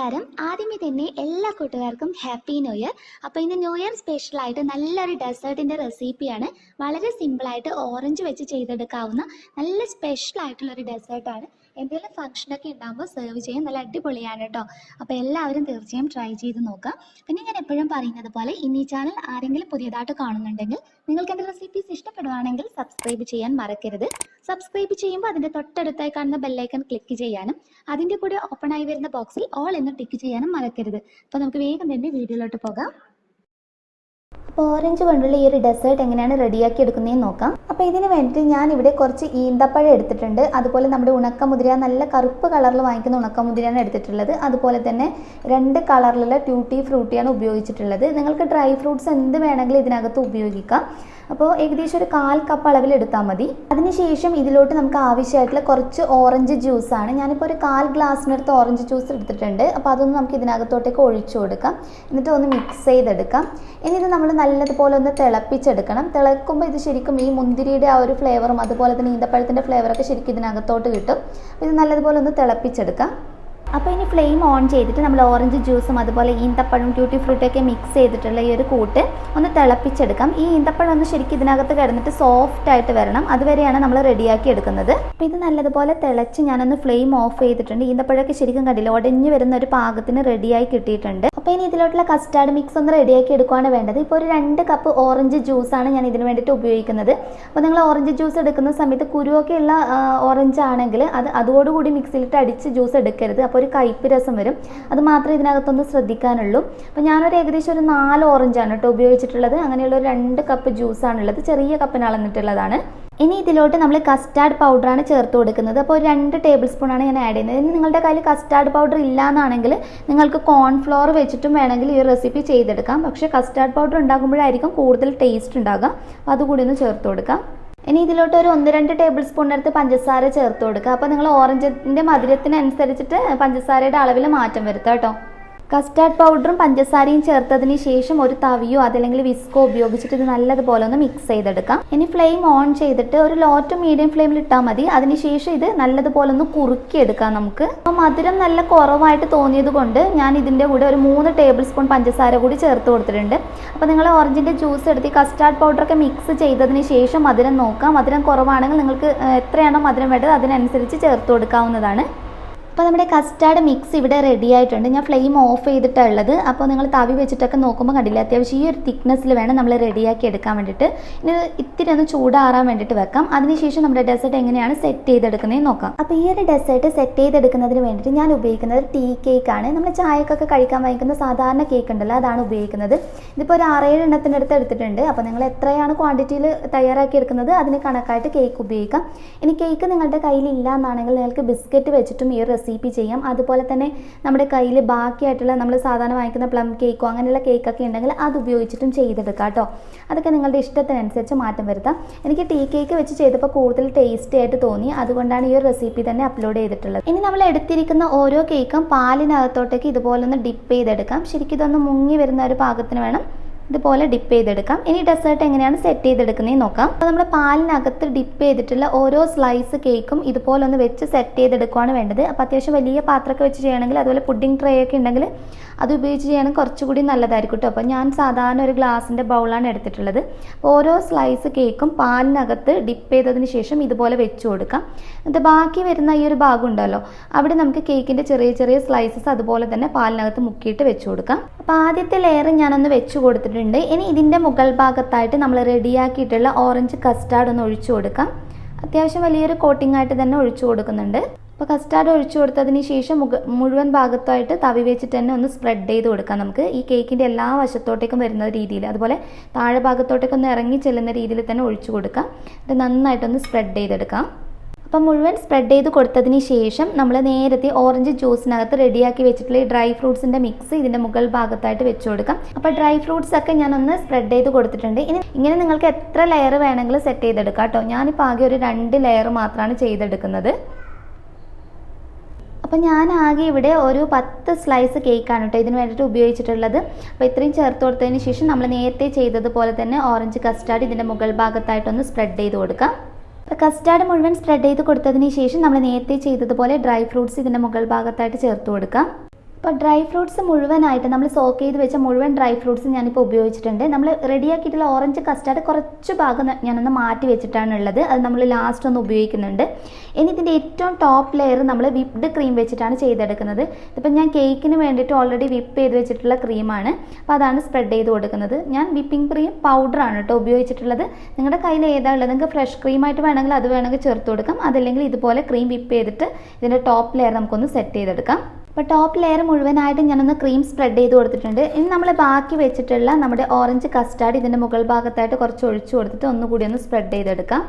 നമസ്കാരം. ആദ്യമേ തന്നെ എല്ലാ കൂട്ടുകാർക്കും ഹാപ്പി ന്യൂ ഇയർ. അപ്പോൾ ഇന്ന് ന്യൂ ഇയർ സ്പെഷ്യലായിട്ട് നല്ലൊരു ഡെസേർട്ടിൻ്റെ റെസിപ്പിയാണ്. വളരെ സിമ്പിളായിട്ട് ഓറഞ്ച് വെച്ച് ചെയ്തെടുക്കാവുന്ന നല്ല സ്പെഷ്യലായിട്ടുള്ളൊരു ഡെസേർട്ടാണ്. എന്തെങ്കിലും ഫംഗ്ഷനൊക്കെ ഉണ്ടാകുമ്പോൾ സെർവ് ചെയ്യാൻ നല്ല അടിപൊളിയാണ് കേട്ടോ. അപ്പോൾ എല്ലാവരും തീർച്ചയായും ട്രൈ ചെയ്ത് നോക്കാം. പിന്നെ ഞാൻ എപ്പോഴും പറയുന്നത് പോലെ ഇനി ചാനൽ ആരെങ്കിലും പുതിയതായിട്ട് കാണുന്നുണ്ടെങ്കിൽ നിങ്ങൾക്ക് എൻ്റെ റെസിപ്പീസ് ഇഷ്ടപ്പെടുവാണെങ്കിൽ സബ്സ്ക്രൈബ് ചെയ്യാൻ മറക്കരുത്. സബ്സ്ക്രൈബ് ചെയ്യുമ്പോൾ അതിൻ്റെ തൊട്ടടുത്തായി കാണുന്ന ബെല്ലൈക്കൺ ക്ലിക്ക് ചെയ്യാനും അതിൻ്റെ കൂടെ ഓപ്പൺ ആയി വരുന്ന ബോക്സിൽ ഓൾ എന്ന് ടിക്ക് ചെയ്യാനും മറക്കരുത്. അപ്പോൾ നമുക്ക് വേഗം തന്നെ വീഡിയോയിലോട്ട് പോകാം. അപ്പോൾ ഓറഞ്ച് കൊണ്ടുള്ള ഈ ഒരു ഡെസേർട്ട് എങ്ങനെയാണ് റെഡിയാക്കി എടുക്കുന്നതെന്ന് നോക്കാം. അപ്പോൾ ഇതിന് വേണ്ടിയിട്ട് ഞാനിവിടെ കുറച്ച് ഈന്തപ്പഴം എടുത്തിട്ടുണ്ട്. അതുപോലെ നമ്മുടെ ഉണക്കമുതിര, നല്ല കറുപ്പ് കളറിൽ വാങ്ങിക്കുന്ന ഉണക്കമുതിരയാണ് എടുത്തിട്ടുള്ളത്. അതുപോലെ തന്നെ 2 കളറിലുള്ള ട്യൂട്ടി ഫ്രൂട്ടിയാണ് ഉപയോഗിച്ചിട്ടുള്ളത്. നിങ്ങൾക്ക് ഡ്രൈ ഫ്രൂട്ട്സ് എന്ത് വേണമെങ്കിലും ഇതിനകത്ത് ഉപയോഗിക്കാം. അപ്പോൾ ഏകദേശം ഒരു 1/4 കപ്പ് അളവിൽ എടുത്താൽ മതി. അതിനുശേഷം ഇതിലോട്ട് നമുക്ക് ആവശ്യമായിട്ടുള്ള കുറച്ച് ഓറഞ്ച് ജ്യൂസാണ്. ഞാനിപ്പോൾ ഒരു 1/4 ഗ്ലാസ്സിനടുത്ത് ഓറഞ്ച് ജ്യൂസ് എടുത്തിട്ടുണ്ട്. അപ്പോൾ അതൊന്ന് നമുക്ക് ഇതിനകത്തോട്ടേക്ക് ഒഴിച്ചു കൊടുക്കാം. എന്നിട്ട് ഒന്ന് മിക്സ് ചെയ്തെടുക്കാം. ഇനി ഇത് നമ്മൾ നല്ലതുപോലെ ഒന്ന് തിളപ്പിച്ചെടുക്കണം. തിളക്കുമ്പോൾ ഇത് ശരിക്കും ഈ മുന്തിരിയുടെ ആ ഒരു ഫ്ലേവറും അതുപോലെ തന്നെ ഈന്തപ്പഴത്തിൻ്റെ ഫ്ലേവറൊക്കെ ശരിക്കും ഇതിനകത്തോട്ട് കിട്ടും. ഇത് നല്ലതുപോലെ ഒന്ന് തിളപ്പിച്ചെടുക്കാം. അപ്പോൾ ഇനി ഫ്ലെയിം ഓൺ ചെയ്തിട്ട് നമ്മൾ ഓറഞ്ച് ജ്യൂസും അതുപോലെ ഈന്തപ്പഴം ട്യൂട്ടി ഫ്രൂട്ടൊക്കെ മിക്സ് ചെയ്തിട്ടുള്ള ഈ ഒരു കൂട്ട് ഒന്ന് തിളപ്പിച്ചെടുക്കാം. ഈ ഈന്തപ്പഴം ഒന്ന് ശരിക്കും ഇതിനകത്ത് കിടന്നിട്ട് സോഫ്റ്റ് ആയിട്ട് വരണം. അതുവരെയാണ് നമ്മൾ റെഡിയാക്കി എടുക്കുന്നത്. അപ്പോൾ ഇത് നല്ലതുപോലെ തിളച്ച് ഞാനൊന്ന് ഫ്ലെയിം ഓഫ് ചെയ്തിട്ടുണ്ട്. ഈന്തപ്പഴമൊക്കെ ശരിക്കും കണ്ടില്ല, ഉടഞ്ഞു വരുന്ന ഒരു പാകത്തിന് റെഡിയായി കിട്ടിയിട്ടുണ്ട്. അപ്പോൾ ഇനി ഇതിലോട്ടുള്ള കസ്റ്റാർഡ് മിക്സ് ഒന്ന് റെഡിയാക്കി എടുക്കുകയാണ് വേണ്ടത്. ഇപ്പോൾ ഒരു 2 കപ്പ് ഓറഞ്ച് ജ്യൂസാണ് ഞാൻ ഇതിന് വേണ്ടിയിട്ട് ഉപയോഗിക്കുന്നത്. അപ്പോൾ നിങ്ങൾ ഓറഞ്ച് ജ്യൂസ് എടുക്കുന്ന സമയത്ത് കുരുവൊക്കെ ഉള്ള ഓറഞ്ച് ആണെങ്കിൽ അതോടുകൂടി മിക്സിയിലിട്ട് അടിച്ച് ജ്യൂസ് എടുക്കരുത്. അപ്പോൾ ഒരു കയ്പ്പ് രസം വരും. അത് മാത്രമേ ഇതിനകത്തൊന്ന് ശ്രദ്ധിക്കാനുള്ളൂ. അപ്പോൾ ഞാനൊരു ഏകദേശം ഒരു 4 ഓറഞ്ചാണ് കേട്ടോ ഉപയോഗിച്ചിട്ടുള്ളത്. അങ്ങനെയുള്ള ഒരു 2 കപ്പ് ജ്യൂസാണുള്ളത്. ചെറിയ കപ്പിന് അളന്നിട്ടുള്ളതാണ്. ഇനി ഇതിലോട്ട് നമ്മൾ കസ്റ്റാർഡ് പൗഡറാണ് ചേർത്ത് കൊടുക്കുന്നത്. അപ്പോൾ 2 ടേബിൾ സ്പൂണാണ് ഞാൻ ആഡ് ചെയ്യുന്നത്. ഇനി നിങ്ങളുടെ കയ്യിൽ കസ്റ്റാർഡ് പൗഡർ ഇല്ലയെന്നാണെങ്കിൽ നിങ്ങൾക്ക് കോൺഫ്ലോർ വെച്ചിട്ടും വേണമെങ്കിൽ ഈ റെസിപ്പി ചെയ്തെടുക്കാം. പക്ഷേ കസ്റ്റാർഡ് പൗഡർ ഉണ്ടാകുമ്പോഴായിരിക്കും കൂടുതൽ ടേസ്റ്റ് ഉണ്ടാകുക. അപ്പോൾ അതുകൂടി ഒന്ന് ചേർത്ത് കൊടുക്കാം. ഇനി ഇതിലോട്ട് ഒരു 1-2 ടേബിൾ സ്പൂണിനടുത്ത് പഞ്ചസാര ചേർത്ത് കൊടുക്കുക. അപ്പോൾ നിങ്ങൾ ഓറഞ്ചിൻ്റെ മധുരത്തിനനുസരിച്ചിട്ട് പഞ്ചസാരയുടെ അളവിൽ മാറ്റം വരുത്തുക കേട്ടോ. കസ്റ്റാർഡ് പൗഡറും പഞ്ചസാരയും ചേർത്തതിന് ശേഷം ഒരു തവിയോ അതല്ലെങ്കിൽ വിസ്കോ ഉപയോഗിച്ചിട്ട് ഇത് നല്ലതുപോലെ ഒന്ന് മിക്സ് ചെയ്തെടുക്കാം. ഇനി ഫ്ലെയിം ഓൺ ചെയ്തിട്ട് ഒരു ലോ ടു മീഡിയം ഫ്ലെയിമിൽ ഇട്ടാൽ മതി. അതിനുശേഷം ഇത് നല്ലതുപോലെ ഒന്ന് കുറുക്കിയെടുക്കാം നമുക്ക്. അപ്പോൾ മധുരം നല്ല കുറവായിട്ട് തോന്നിയത് കൊണ്ട് ഞാൻ ഇതിൻ്റെ കൂടെ ഒരു 3 ടേബിൾ സ്പൂൺ പഞ്ചസാര കൂടി ചേർത്ത് കൊടുത്തിട്ടുണ്ട്. അപ്പോൾ നിങ്ങൾ ഓറഞ്ചിൻ്റെ ജ്യൂസ് എടുത്ത് കസ്റ്റാർഡ് പൗഡറൊക്കെ മിക്സ് ചെയ്തതിന് ശേഷം മധുരം നോക്കാം. മധുരം കുറവാണെങ്കിൽ നിങ്ങൾക്ക് എത്രയാണോ മധുരം വേണ്ടത് അതിനനുസരിച്ച് ചേർത്ത് കൊടുക്കാവുന്നതാണ്. അപ്പോൾ നമ്മുടെ കസ്റ്റാർഡ് മിക്സ് ഇവിടെ റെഡി ആയിട്ടുണ്ട്. ഞാൻ ഫ്ലെയിം ഓഫ് ചെയ്തിട്ടുള്ളത്. അപ്പോൾ നിങ്ങൾ തവി വെച്ചിട്ടൊക്കെ നോക്കുമ്പോൾ കണ്ടില്ല, അത്യാവശ്യം ഈ ഒരു തിക്നെസ്സിൽ വേണം നമ്മൾ റെഡിയാക്കി എടുക്കാൻ വേണ്ടിയിട്ട്. ഇനി ഇത്തിരി ഒന്ന് ചൂടാറാൻ വേണ്ടിയിട്ട് വെക്കാം. അതിനുശേഷം നമ്മുടെ ഡെസേർട്ട് എങ്ങനെയാണ് സെറ്റ് ചെയ്തെടുക്കുന്നതെന്ന് നോക്കാം. അപ്പോൾ ഈ ഒരു ഡെസേർട്ട് സെറ്റ് ചെയ്തെടുക്കുന്നതിന് വേണ്ടിയിട്ട് ഞാൻ ഉപയോഗിക്കുന്നത് ടീ കേക്കാണ്. നമ്മൾ ചായക്കൊക്കെ കഴിക്കാൻ വാങ്ങിക്കുന്ന സാധാരണ കേക്ക് ഉണ്ടല്ലോ, അതാണ് ഉപയോഗിക്കുന്നത്. ഇതിപ്പോൾ ഒരു 6-7 എണ്ണത്തിൻ്റെ അടുത്ത് എടുത്തിട്ടുണ്ട്. അപ്പോൾ നിങ്ങൾ എത്രയാണ് ക്വാണ്ടിറ്റിയിൽ തയ്യാറാക്കി എടുക്കുന്നത് അതിന് കണക്കായിട്ട് കേക്ക് ഉപയോഗിക്കാം. ഇനി കേക്ക് നിങ്ങളുടെ കയ്യിലില്ല എന്നാണെങ്കിൽ നിങ്ങൾക്ക് ബിസ്ക്കറ്റ് വെച്ചിട്ടും ഈ റെസിപ്പി ചെയ്യാം. അതുപോലെ തന്നെ നമ്മുടെ കയ്യിൽ ബാക്കിയായിട്ടുള്ള നമ്മൾ സാധാരണ വാങ്ങിക്കുന്ന പ്ലം കേക്കോ അങ്ങനെയുള്ള കേക്കൊക്കെ ഉണ്ടെങ്കിൽ അത് ഉപയോഗിച്ചിട്ടും ചെയ്തെടുക്കാം കേട്ടോ. അതൊക്കെ നിങ്ങളുടെ ഇഷ്ടത്തിനനുസരിച്ച് മാറ്റം വരുത്താം. എനിക്ക് ടീ കേക്ക് വെച്ച് ചെയ്തപ്പോൾ കൂടുതൽ ടേസ്റ്റി ആയിട്ട് തോന്നി. അതുകൊണ്ടാണ് ഈ ഒരു റെസിപ്പി തന്നെ അപ്ലോഡ് ചെയ്തിട്ടുള്ളത്. ഇനി നമ്മൾ എടുത്തിരിക്കുന്ന ഓരോ കേക്കും പാലിനകത്തോട്ടേക്ക് ഇതുപോലെ ഒന്ന് ഡിപ്പ് ചെയ്തെടുക്കാം. ശരിക്കും ഇതൊന്ന് മുങ്ങി വരുന്ന ഒരു പാകത്തിന് വേണം ഇതുപോലെ ഡിപ്പ് ചെയ്തെടുക്കാം. ഇനി ഡെസേർട്ട് എങ്ങനെയാണ് സെറ്റ് ചെയ്തെടുക്കുന്നതെന്ന് നോക്കാം. അപ്പോൾ നമ്മൾ പാലിനകത്ത് ഡിപ്പ് ചെയ്തിട്ടുള്ള ഓരോ സ്ലൈസ് കേക്കും ഇതുപോലെ ഒന്ന് വെച്ച് സെറ്റ് ചെയ്തെടുക്കുകയാണ് വേണ്ടത്. അപ്പോൾ അത്യാവശ്യം വലിയ പാത്രമൊക്കെ വെച്ച് ചെയ്യണമെങ്കിൽ, അതുപോലെ പുഡിംഗ് ട്രേ ഒക്കെ ഉണ്ടെങ്കിൽ അത് ഉപയോഗിച്ച് ചെയ്യണമെങ്കിൽ കുറച്ചുകൂടി നല്ലതായിരിക്കും കേട്ടോ. അപ്പോൾ ഞാൻ സാധാരണ ഒരു ഗ്ലാസിൻ്റെ ബൗളാണ് എടുത്തിട്ടുള്ളത്. അപ്പോൾ ഓരോ സ്ലൈസ് കേക്കും പാലിനകത്ത് ഡിപ്പ് ചെയ്തതിന് ശേഷം ഇതുപോലെ വെച്ച് കൊടുക്കാം. എന്നിട്ട് ബാക്കി വരുന്ന ഈ ഒരു ഭാഗം ഉണ്ടല്ലോ, അവിടെ നമുക്ക് കേക്കിൻ്റെ ചെറിയ ചെറിയ സ്ലൈസസ് അതുപോലെ തന്നെ പാലിനകത്ത് മുക്കിയിട്ട് വെച്ച് കൊടുക്കാം. അപ്പോൾ ആദ്യത്തെ ലെയർ ഞാനൊന്ന് വെച്ച് കൊടുത്തിട്ടുണ്ട്. ഇനി ഇതിൻ്റെ മുകൾ ഭാഗത്തായിട്ട് നമ്മൾ റെഡിയാക്കിയിട്ടുള്ള ഓറഞ്ച് കസ്റ്റാർഡ് ഒന്ന് ഒഴിച്ചു കൊടുക്കാം. അത്യാവശ്യം വലിയൊരു കോട്ടിംഗ് ആയിട്ട് തന്നെ ഒഴിച്ചു കൊടുക്കുന്നുണ്ട്. അപ്പോൾ കസ്റ്റാർഡ് ഒഴിച്ചു കൊടുത്തതിന് ശേഷം മുഴുവൻ ഭാഗത്തായിട്ട് തവി വെച്ചിട്ട് തന്നെ ഒന്ന് സ്പ്രെഡ് ചെയ്ത് കൊടുക്കാം. നമുക്ക് ഈ കേക്കിൻ്റെ എല്ലാ വശത്തോട്ടേക്കും വരുന്ന രീതിയിൽ, അതുപോലെ താഴെ ഭാഗത്തോട്ടേക്കൊന്ന് ഇറങ്ങി ചെല്ലുന്ന രീതിയിൽ തന്നെ ഒഴിച്ചു കൊടുക്കാം. ഇത് നന്നായിട്ടൊന്ന് സ്പ്രെഡ് ചെയ്തെടുക്കാം. അപ്പം മുഴുവൻ സ്പ്രെഡ് ചെയ്ത് കൊടുത്തതിന് ശേഷം നമ്മൾ നേരത്തെ ഓറഞ്ച് ജ്യൂസിനകത്ത് റെഡിയാക്കി വെച്ചിട്ടുള്ള ഈ ഡ്രൈ ഫ്രൂട്ട്സിൻ്റെ മിക്സ് ഇതിൻ്റെ മുകൾ ഭാഗത്തായിട്ട് വെച്ച് കൊടുക്കാം. അപ്പോൾ ഡ്രൈ ഫ്രൂട്ട്സ് ഒക്കെ ഞാനൊന്ന് സ്പ്രെഡ് ചെയ്ത് കൊടുത്തിട്ടുണ്ട്. ഇങ്ങനെ നിങ്ങൾക്ക് എത്ര ലെയർ വേണമെങ്കിലും സെറ്റ് ചെയ്തെടുക്കാം കേട്ടോ. ഞാനിപ്പോൾ ആകെ ഒരു 2 ലെയർ മാത്രമാണ് ചെയ്തെടുക്കുന്നത്. അപ്പോൾ ഞാൻ ആകെ ഇവിടെ ഒരു 10 സ്ലൈസ് കേക്കാണ് കേട്ടോ ഇതിന് വേണ്ടിയിട്ട് ഉപയോഗിച്ചിട്ടുള്ളത്. അപ്പോൾ ഇത്രയും ചേർത്ത് കൊടുത്തതിന് ശേഷം നമ്മൾ നേരത്തെ ചെയ്തതുപോലെ തന്നെ ഓറഞ്ച് കസ്റ്റാർഡ് ഇതിൻ്റെ മുകൾ ഭാഗത്തായിട്ടൊന്ന് സ്പ്രെഡ് ചെയ്ത് കൊടുക്കാം. അപ്പോൾ കസ്റ്റാർഡ് മുഴുവൻ സ്പ്രെഡ് ചെയ്ത് കൊടുത്തതിന് ശേഷം നമ്മൾ നേരത്തെ ചെയ്തതുപോലെ ഡ്രൈ ഫ്രൂട്ട്സ് ഇതിൻ്റെ മുകൾ ഭാഗത്തായിട്ട് ചേർത്ത് കൊടുക്കാം. അപ്പോൾ ഡ്രൈ ഫ്രൂട്ട്സ് മുഴുവനായിട്ട് നമ്മൾ സോക്ക് ചെയ്ത് വെച്ച മുഴുവൻ ഡ്രൈ ഫ്രൂട്ട്സ് ഞാനിപ്പോൾ ഉപയോഗിച്ചിട്ടുണ്ട്. നമ്മൾ റെഡിയാക്കിയിട്ടുള്ള ഓറഞ്ച് കസ്റ്റാർഡ് കുറച്ച് ഭാഗം ഞാനൊന്ന് മാറ്റി വെച്ചിട്ടാണ് ഉള്ളത്. അത് നമ്മൾ ലാസ്റ്റ് ഒന്ന് ഉപയോഗിക്കുന്നുണ്ട്. ഇനി ഇതിൻ്റെ ഏറ്റവും ടോപ്പ് ലെയർ നമ്മൾ വിപ്ഡ് ക്രീം വെച്ചിട്ടാണ് ചെയ്തെടുക്കുന്നത്. ഇതിപ്പോൾ ഞാൻ കേക്കിന് വേണ്ടിയിട്ട് ഓൾറെഡി വിപ്പ് ചെയ്ത് വെച്ചിട്ടുള്ള ക്രീമാണ്. അപ്പോൾ അതാണ് സ്പ്രെഡ് ചെയ്ത് കൊടുക്കുന്നത്. ഞാൻ വിപ്പിംഗ് ക്രീം പൗഡറാണ് കേട്ടോ ഉപയോഗിച്ചിട്ടുള്ളത്. നിങ്ങളുടെ കയ്യിൽ ഏതാ ഉള്ളത്, നിങ്ങൾക്ക് ഫ്രഷ് ക്രീമായിട്ട് വേണമെങ്കിൽ അത് വേണമെങ്കിൽ ചേർത്ത് കൊടുക്കാം. അതല്ലെങ്കിൽ ഇതുപോലെ ക്രീം വിപ്പ് ചെയ്തിട്ട് ഇതിൻ്റെ ടോപ്പ് ലെയർ നമുക്കൊന്ന് സെറ്റ് ചെയ്തെടുക്കാം. അപ്പോൾ ടോപ്പ് ലെയർ മുഴുവനായിട്ട് ഞാനൊന്ന് ക്രീം സ്പ്രെഡ് ചെയ്ത് കൊടുത്തിട്ടുണ്ട്. ഇനി നമ്മൾ ബാക്കി വെച്ചിട്ടുള്ള നമ്മുടെ ഓറഞ്ച് കസ്റ്റാർഡ് ഇതിൻ്റെ മുകൾ ഭാഗത്തായിട്ട് കുറച്ച് ഒഴിച്ചു കൊടുത്തിട്ട് ഒന്നുകൂടി ഒന്ന് സ്പ്രെഡ് ചെയ്തെടുക്കാം.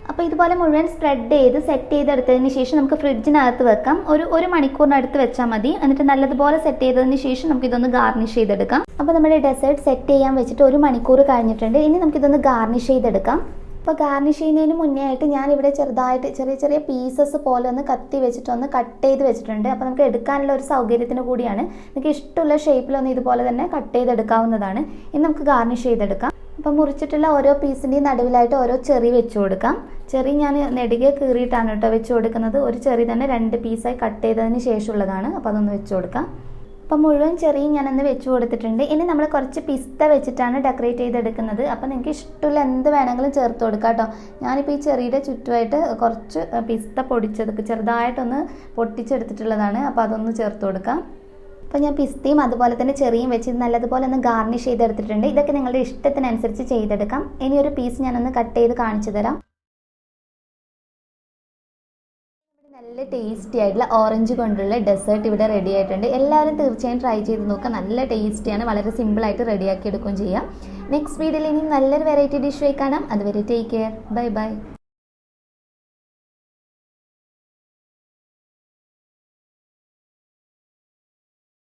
അപ്പോൾ ഇതുപോലെ മുഴുവൻ സ്പ്രെഡ് ചെയ്ത് സെറ്റ് ചെയ്തെടുത്തതിന് ശേഷം നമുക്ക് ഫ്രിഡ്ജിനകത്ത് വെക്കാം. ഒരു മണിക്കൂറിനടുത്ത് വെച്ചാൽ മതി. എന്നിട്ട് നല്ലതുപോലെ സെറ്റ് ചെയ്തതിന് ശേഷം നമുക്കിതൊന്ന് ഗാർണിഷ് ചെയ്തെടുക്കാം. അപ്പോൾ നമ്മുടെ ഡെസേർട്ട് സെറ്റ് ചെയ്യാൻ വെച്ചിട്ട് 1 മണിക്കൂർ കഴിഞ്ഞിട്ടുണ്ട്. ഇനി നമുക്കിതൊന്ന് ഗാർണിഷ് ചെയ്തെടുക്കാം. അപ്പോൾ ഗാർണിഷ് ചെയ്യുന്നതിന് മുന്നേ ആയിട്ട് ഞാനിവിടെ ചെറുതായിട്ട് ചെറിയ പീസസ് പോലെ ഒന്ന് കത്തി വെച്ചിട്ടൊന്ന് കട്ട് ചെയ്ത് വെച്ചിട്ടുണ്ട്. അപ്പോൾ നമുക്ക് എടുക്കാനുള്ള ഒരു സൗകര്യത്തിന് കൂടിയാണ്. നിങ്ങൾക്ക് ഇഷ്ടമുള്ള ഷേപ്പിലൊന്ന് ഇതുപോലെ തന്നെ കട്ട് ചെയ്തെടുക്കാവുന്നതാണ്. ഇനി നമുക്ക് ഗാർണിഷ് ചെയ്തെടുക്കാം. അപ്പോൾ മുറിച്ചിട്ടുള്ള ഓരോ പീസിൻ്റെയും നടുവിലായിട്ട് ഓരോ ചെറി വെച്ച് കൊടുക്കാം. ചെറി ഞാൻ നെടുകെ കീറിയിട്ടാണ് കേട്ടോ വെച്ച് കൊടുക്കുന്നത്. ഒരു ചെറി തന്നെ 2 പീസായി കട്ട് ചെയ്തതിന് ശേഷമുള്ളതാണ്. അപ്പോൾ അതൊന്ന് വെച്ച് കൊടുക്കാം. അപ്പോൾ മുഴുവൻ ചെറിയും ഞാനൊന്ന് വെച്ച് കൊടുത്തിട്ടുണ്ട്. ഇനി നമ്മൾ കുറച്ച് പിസ്ത വെച്ചിട്ടാണ് ഡെക്കറേറ്റ് ചെയ്തെടുക്കുന്നത്. അപ്പോൾ നിങ്ങൾക്ക് ഇഷ്ടമുള്ള എന്ത് വേണമെങ്കിലും ചേർത്ത് കൊടുക്കാം കേട്ടോ. ഞാനിപ്പോൾ ഈ ചെറിയുടെ ചുറ്റുമായിട്ട് കുറച്ച് പിസ്ത പൊടിച്ചത് ചെറുതായിട്ടൊന്ന് പൊട്ടിച്ചെടുത്തിട്ടുള്ളതാണ്. അപ്പോൾ അതൊന്ന് ചേർത്ത് കൊടുക്കാം. അപ്പോൾ ഞാൻ പിസ്തയും അതുപോലെ തന്നെ ചെറിയും വെച്ച് നല്ലതുപോലെ ഒന്ന് ഗാർണിഷ് ചെയ്തെടുത്തിട്ടുണ്ട്. ഇതൊക്കെ നിങ്ങളുടെ ഇഷ്ടത്തിനനുസരിച്ച് ചെയ്തെടുക്കാം. ഇനി ഒരു പീസ് ഞാനൊന്ന് കട്ട് ചെയ്ത് കാണിച്ചു തരാം. നല്ല ടേസ്റ്റി ആയിട്ടുള്ള ഓറഞ്ച് കൊണ്ടുള്ള ഡെസേർട്ട് ഇവിടെ റെഡി ആയിട്ടുണ്ട്. എല്ലാവരും തീർച്ചയായും ട്രൈ ചെയ്ത് നോക്കുക. നല്ല ടേസ്റ്റിയാണ്. വളരെ സിമ്പിളായിട്ട് റെഡിയാക്കി എടുക്കുകയും ചെയ്യാം. നെക്സ്റ്റ് വീഡിയോയിൽ ഇനി നല്ലൊരു വെറൈറ്റി ഡിഷ് ആയി കാണാം. അതുവരെ ടേക്ക് കെയർ. Bye bye.